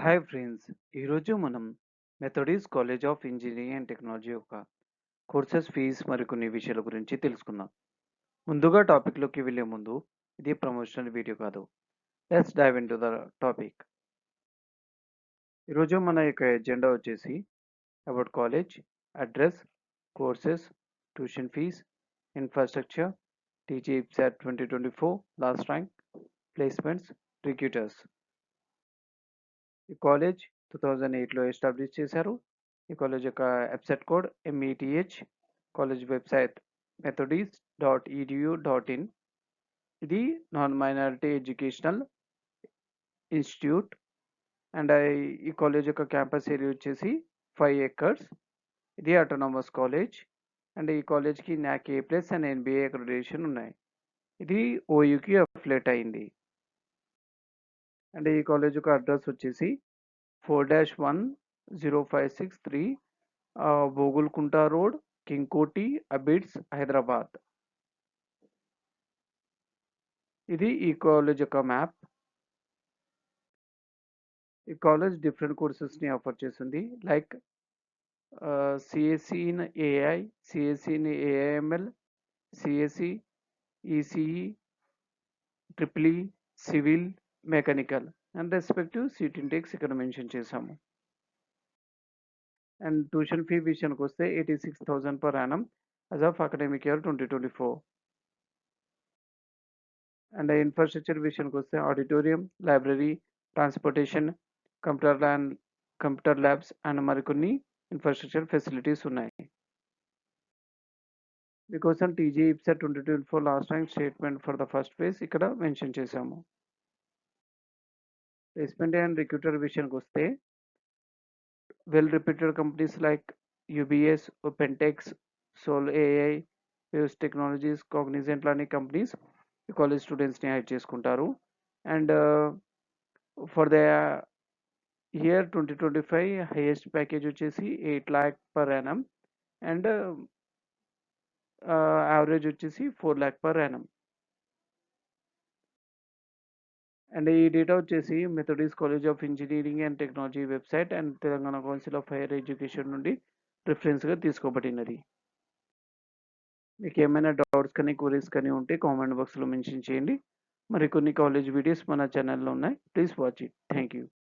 Hi friends! ఈరోజు మనం Methodist college of engineering and technology యొక్క కోర్సెస్ ఫీజ్ మరికొన్ని విషయాల గురించి తెలుసుకుందాం. ముందుగా టాపిక్‌లోకి వెళ్ళే ముందు ఇది ప్రమోషనల్ వీడియో కాదు. Let's dive into the topic. ఈరోజు మన యొక్క ఎజెండా వచ్చేసి about college, address, courses, tuition fees, infrastructure, TG EAPCET 2024 last rank, placements, recruiters. ఈ కాలేజ్ 2008లో ఎస్టాబ్లిష్ చేశారు. ఈ కాలేజ్ యొక్క website code METH. College website methodist.edu.in. ఇది non minority educational institute and ఈ కాలేజ్ యొక్క క్యాంపస్ ఏరియా వచ్చేసి 5 ఎకర్స్. ఇది ఆటోనమస్ కాలేజ్ అండ్ ఈ కాలేజ్‌కి NAC A+ and NBA accreditation ఉన్నాయి. ఇది OUకి అఫిలియేట్ అయింది. అండ్ ఈ కాలేజ్ యొక్క అడ్రస్ వచ్చేసి 4-10563 బోగుల్కుంట రోడ్, కింగ్ కోటి, అబిడ్స్, హైదరాబాద్. ఇది ఈ కాలేజ్ యొక్క మ్యాప్. ఈ కాలేజ్ డిఫరెంట్ కోర్సెస్‌ని ఆఫర్ చేస్తుంది. Like CSE in AI, CSE in AIML, CSE, ECE, triple E, civil, mechanical and respective seat intakes ఇక్కడ మెన్షన్ చేశాము. అండ్ ట్యూషన్ ఫీ విషయానికి వస్తే 86,000 per annum as of academic year 2024. And infrastructure విషయానికి వస్తే auditorium, library, transportation, computer labs and మరికొన్ని infrastructure facilities ఉన్నాయి. మీకోసం TG EAPCET 2024 last rank statement for the first phase ఇక్కడ మెన్షన్ చేశాము. ప్లేస్‌మెంట్ అండ్ రిక్రూటర్ విషయానికి వస్తే well reputed companies like UBS, OpenText, Sol AI, Waves Technologies, Cognizant లాంటి companies ఈ college స్టూడెంట్స్‌ని హైర్ చేసుకుంటారు. And for the year 2025 highest package వచ్చేసి 8 lakh per annum and average వచ్చేసి 4 lakh per annum. అండ్ ఈ data వచ్చేసి Methodist college of engineering and technology website and Telangana council of higher education నుండి రిఫరెన్స్‌గా తీసుకోబడినది. మీకు ఏమైనా డౌట్స్ కానీ, క్వెరీస్ కానీ ఉంటే కామెంట్ బాక్స్‌లో మెన్షన్ చేయండి. మరికొన్ని కాలేజ్ వీడియోస్ మన ఛానల్‌లో ఉన్నాయి. Please watch it. Thank you.